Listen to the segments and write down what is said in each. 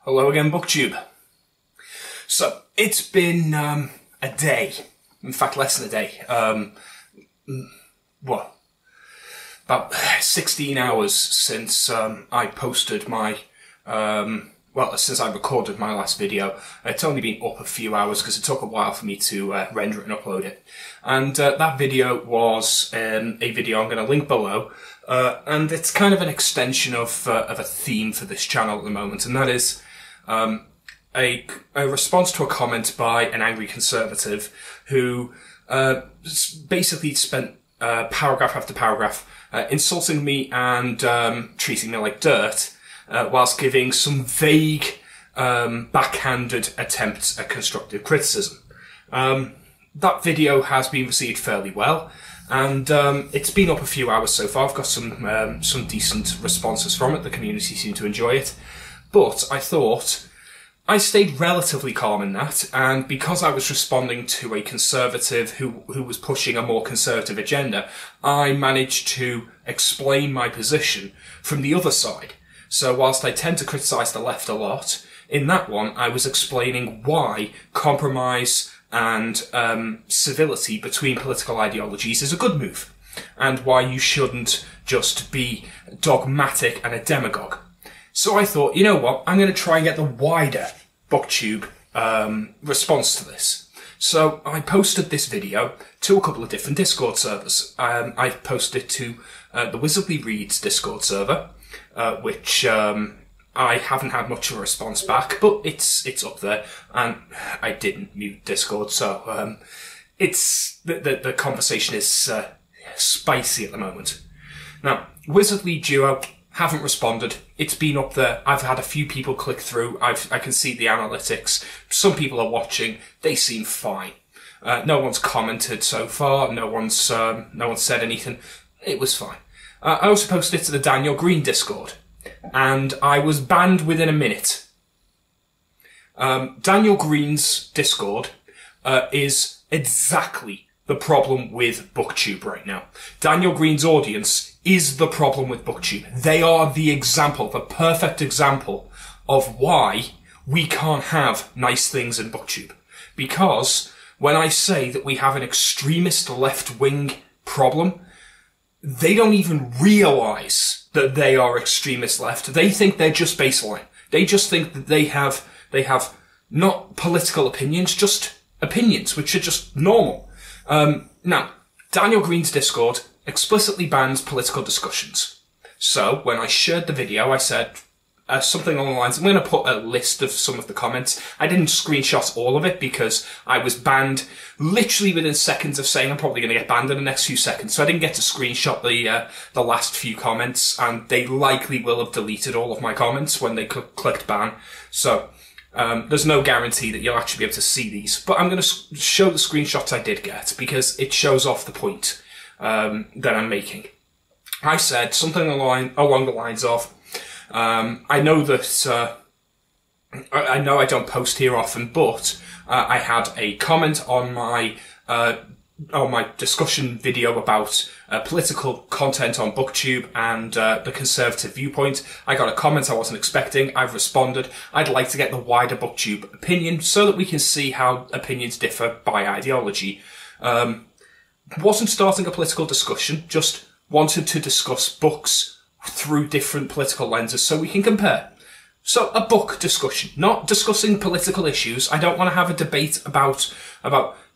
Hello again, Booktube. So, it's been a day. In fact, less than a day. About 16 hours since I posted my, since I recorded my last video. It's only been up a few hours because it took a while for me to render it and upload it. And that video was a video I'm going to link below. And it's kind of an extension of a theme for this channel at the moment, and that is a response to a comment by an angry conservative who basically spent paragraph after paragraph insulting me and treating me like dirt, whilst giving some vague, backhanded attempts at constructive criticism. That video has been received fairly well, and it's been up a few hours so far. I've got some decent responses from it. The community seemed to enjoy it. But I thought I stayed relatively calm in that, and because I was responding to a conservative who was pushing a more conservative agenda, I managed to explain my position from the other side. So whilst I tend to criticise the left a lot, in that one I was explaining why compromise and civility between political ideologies is a good move, and why you shouldn't just be dogmatic and a demagogue. So I thought, you know what, I'm going to try and get the wider Booktube response to this. So I posted this video to a couple of different Discord servers. I posted it to the Wizardly Reads Discord server, which I haven't had much of a response back, but it's up there, and I didn't mute Discord, so it's the conversation is spicy at the moment. Now, Wizardly Duo haven't responded. It's been up there. I've had a few people click through. I can see the analytics. Some people are watching. They seem fine. No one's commented so far. No one's said anything. It was fine. I also posted it to the Daniel Greene Discord, and I was banned within a minute. Daniel Greene's Discord is exactly the problem with Booktube right now. Daniel Greene's audience is the problem with Booktube. They are the example, the perfect example of why we can't have nice things in Booktube. Because when I say that we have an extremist left-wing problem, they don't even realise that they are extremist left. They think they're just baseline. They just think that they have not political opinions, just opinions, which are just normal. Now, Daniel Greene's Discord explicitly bans political discussions. So, when I shared the video, I said something along the lines, I'm going to put a list of some of the comments. I didn't screenshot all of it because I was banned literally within seconds of saying I'm probably going to get banned in the next few seconds. So I didn't get to screenshot the last few comments, and they likely will have deleted all of my comments when they clicked ban. So there's no guarantee that you'll actually be able to see these. But I'm going to show the screenshots I did get because it shows off the point that I'm making. I said something along the lines of, I know that I know I don't post here often, but I had a comment on my discussion video about political content on Booktube and the conservative viewpoint. I got a comment I wasn't expecting. I've responded. I'd like to get the wider Booktube opinion so that we can see how opinions differ by ideology. Wasn't starting a political discussion, just wanted to discuss books through different political lenses so we can compare. So a book discussion, not discussing political issues. I don't want to have a debate about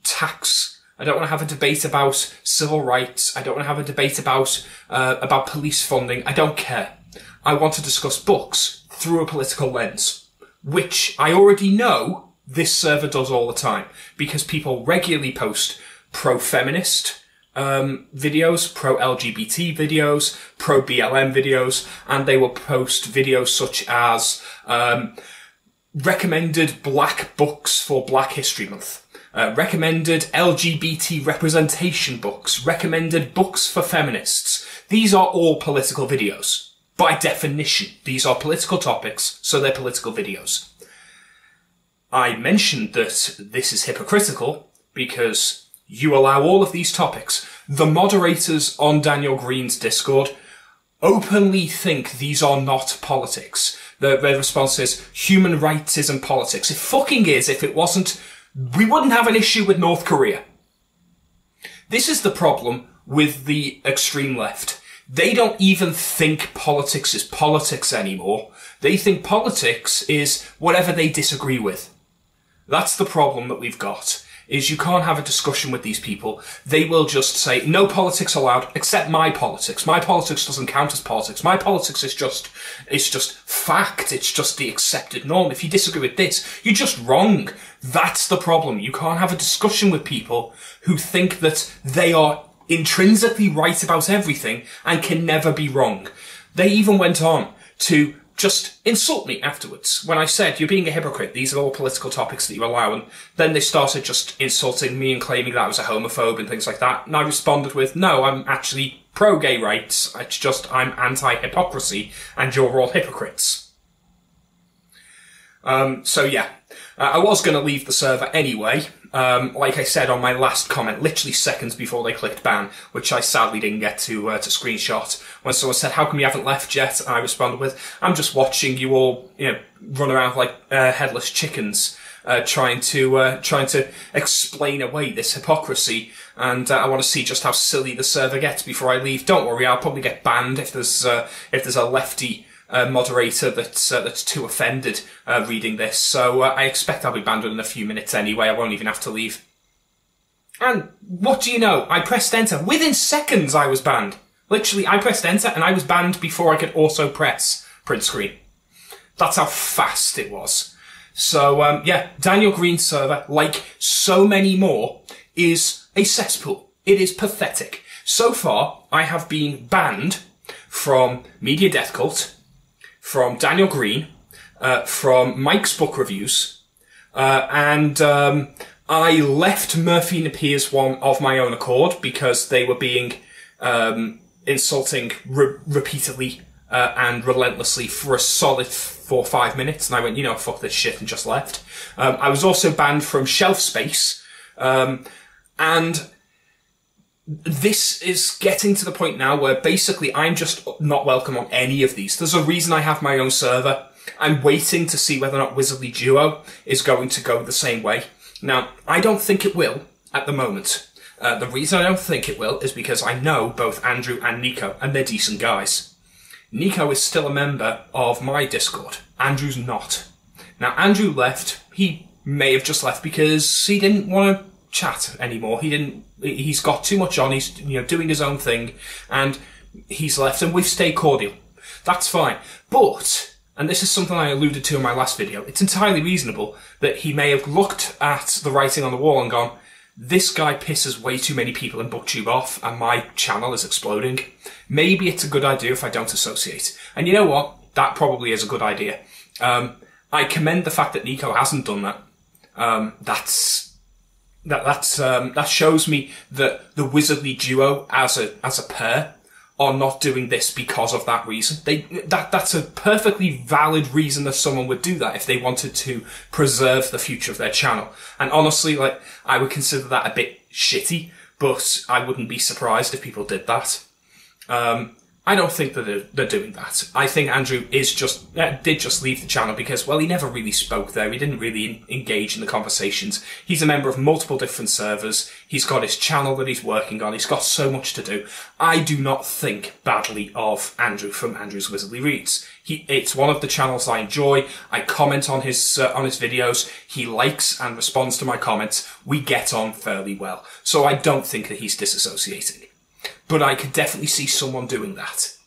tax. I don't want to have a debate about civil rights. I don't want to have a debate about police funding. I don't care. I want to discuss books through a political lens, which I already know this server does all the time because people regularly post pro-feminist videos, pro-LGBT videos, pro-BLM videos, and they will post videos such as recommended black books for Black History Month, recommended LGBT representation books, recommended books for feminists. These are all political videos. By definition, these are political topics, so they're political videos. I mentioned that this is hypocritical because you allow all of these topics. The moderators on Daniel Greene's Discord openly think these are not politics. The response is, human rights isn't politics. It fucking is. If it wasn't, we wouldn't have an issue with North Korea. This is the problem with the extreme left. They don't even think politics is politics anymore. They think politics is whatever they disagree with. That's the problem that we've got, is you can't have a discussion with these people. They will just say, no politics allowed, except my politics. My politics doesn't count as politics. My politics is just fact. It's just the accepted norm. If you disagree with this, you're just wrong. That's the problem. You can't have a discussion with people who think that they are intrinsically right about everything and can never be wrong. They even went on to just insult me afterwards. When I said, you're being a hypocrite, these are all political topics that you allow, and then they started just insulting me and claiming that I was a homophobe and things like that, and I responded with, no, I'm actually pro-gay rights, it's just I'm anti-hypocrisy, and you're all hypocrites. So yeah, I was going to leave the server anyway, like I said on my last comment, literally seconds before they clicked ban, which I sadly didn't get to screenshot. When someone said, how come you haven't left yet? I responded with, I'm just watching you all, run around like headless chickens, trying to explain away this hypocrisy, and I want to see just how silly the server gets before I leave. Don't worry, I'll probably get banned if there's a lefty moderator that's too offended reading this, so I expect I'll be banned within a few minutes anyway. I won't even have to leave. And what do you know? I pressed enter. Within seconds I was banned. Literally, I pressed enter and I was banned before I could also press print screen. That's how fast it was. So yeah, Daniel Greene's server, like so many more, is a cesspool. It is pathetic. So far, I have been banned from Media Death Cult, from Daniel Greene, from Mike's book reviews, and I left Murphy and Piers one of my own accord because they were being insulting repeatedly and relentlessly for a solid 4 or 5 minutes, and I went, fuck this shit, and just left. I was also banned from Shelf Space, and this is getting to the point now where basically I'm just not welcome on any of these. There's a reason I have my own server. I'm waiting to see whether or not Wizardly Duo is going to go the same way. Now, I don't think it will at the moment. The reason I don't think it will is because I know both Andrew and Nico, and they're decent guys. Nico is still a member of my Discord. Andrew's not. Now, Andrew left. He may have just left because he didn't want to chat anymore. He's got too much on. He's, doing his own thing, and he's left, and we've stayed cordial. That's fine. But, and this is something I alluded to in my last video, it's entirely reasonable that he may have looked at the writing on the wall and gone, this guy pisses way too many people in Booktube off, and my channel is exploding. Maybe it's a good idea if I don't associate. And you know what? That probably is a good idea. I commend the fact that Nico hasn't done that. That shows me that the Wizardly Duo as a pair are not doing this because of that reason. That's a perfectly valid reason that someone would do that if they wanted to preserve the future of their channel. And honestly, I would consider that a bit shitty, but I wouldn't be surprised if people did that. I don't think that they're doing that. I think Andrew did just leave the channel because, well, he never really spoke there. He didn't really engage in the conversations. He's a member of multiple different servers. He's got his channel that he's working on. He's got so much to do. I do not think badly of Andrew from Andrew's Wizardly Reads. It's one of the channels I enjoy. I comment on his videos. He likes and responds to my comments. We get on fairly well. So I don't think that he's disassociating. But I could definitely see someone doing that.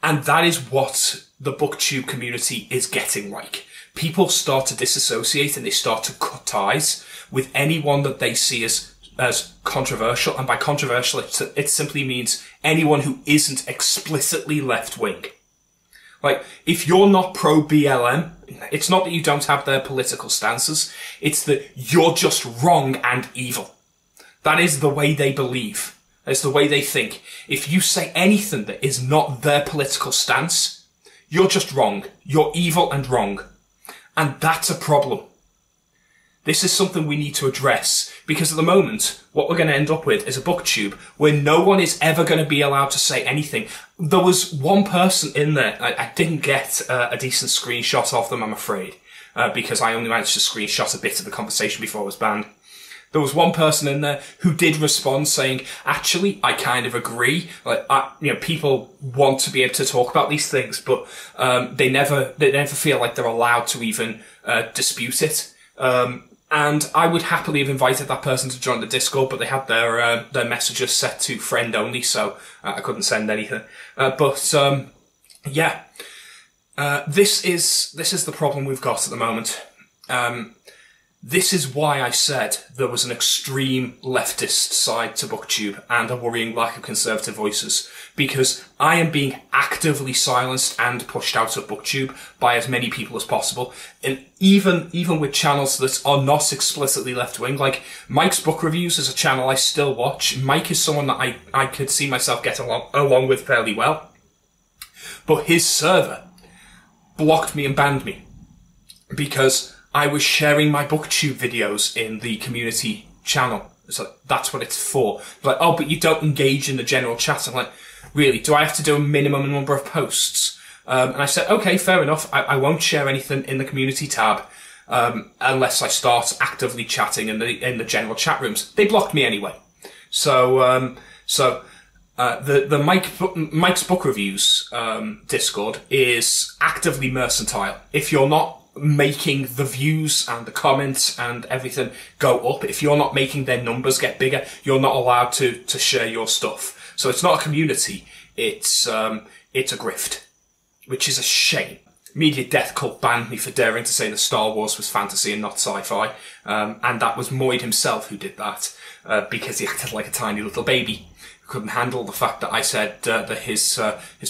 And that is what the Booktube community is getting like. People start to disassociate and they start to cut ties with anyone that they see as controversial. And by controversial, it simply means anyone who isn't explicitly left-wing. If you're not pro-BLM, it's not that you don't have their political stances. It's that you're just wrong and evil. That is the way they believe. It's the way they think. If you say anything that is not their political stance, you're just wrong. You're evil and wrong. And that's a problem. This is something we need to address, because at the moment, what we're going to end up with is a booktube where no one is ever going to be allowed to say anything. There was one person in there, I didn't get a decent screenshot of them, I'm afraid, because I only managed to screenshot a bit of the conversation before I was banned. There was one person in there who did respond saying, actually, I kind of agree. Like, people want to be able to talk about these things, but, they never feel like they're allowed to even, dispute it. And I would happily have invited that person to join the Discord, but they had their messages set to friend only, so I couldn't send anything. Yeah. This is the problem we've got at the moment. This is why I said there was an extreme leftist side to Booktube and a worrying lack of conservative voices, because I am being actively silenced and pushed out of Booktube by as many people as possible. And even with channels that are not explicitly left-wing, like Mike's Book Reviews is a channel I still watch. Mike is someone that I could see myself get along with fairly well. But his server blocked me and banned me because I was sharing my Booktube videos in the community channel. So that's what it's for. Like, oh, but you don't engage in the general chat. I'm like, really? Do I have to do a minimum number of posts? And I said, okay, fair enough. I won't share anything in the community tab, unless I start actively chatting in the general chat rooms. They blocked me anyway. So, the Mike's Book Reviews, Discord is actively mercantile. If you're not making the views and the comments and everything go up, if you're not making their numbers get bigger, you're not allowed to share your stuff. So it's not a community, it's a grift, which is a shame. Media Death Cult banned me for daring to say that Star Wars was fantasy and not sci-fi, and that was Moyd himself who did that, because he acted like a tiny little baby who couldn't handle the fact that I said that his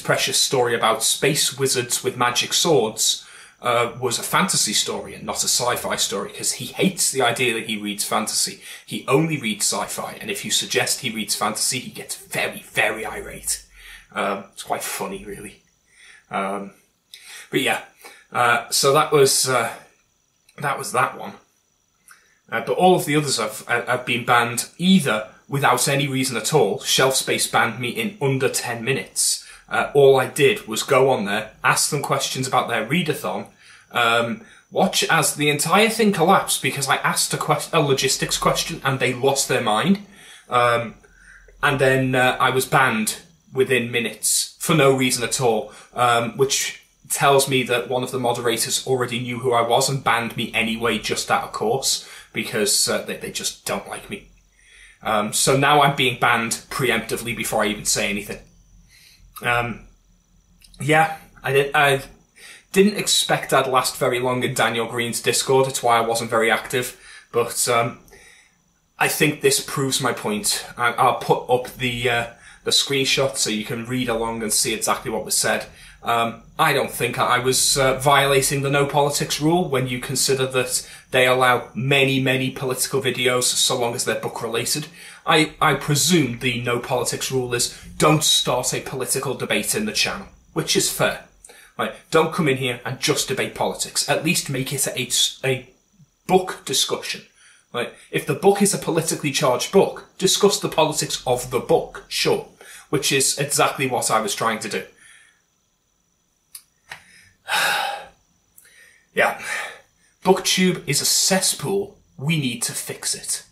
precious story about space wizards with magic swords was a fantasy story and not a sci-fi story, because he hates the idea that he reads fantasy. He only reads sci-fi, and if you suggest he reads fantasy, he gets very, very irate. It's quite funny, really. But yeah, so that was that one. But all of the others have been banned either without any reason at all. Shelf Space banned me in under 10 minutes. All I did was go on there, ask them questions about their readathon, watch as the entire thing collapsed because I asked a logistics question and they lost their mind. And then I was banned within minutes for no reason at all, which tells me that one of the moderators already knew who I was and banned me anyway, just out of course, because they just don't like me. So now I'm being banned preemptively before I even say anything. Yeah, I didn't expect I'd last very long in Daniel Greene's Discord. It's why I wasn't very active. But I think this proves my point. I'll put up the screenshot so you can read along and see exactly what was said. I don't think I was violating the no politics rule when you consider that they allow many, many political videos so long as they're book related. I presume the no politics rule is don't start a political debate in the channel, which is fair. Right? Don't come in here and just debate politics. At least make it a book discussion. Right? If the book is a politically charged book, discuss the politics of the book, sure. Which is exactly what I was trying to do. Yeah. Booktube is a cesspool. We need to fix it.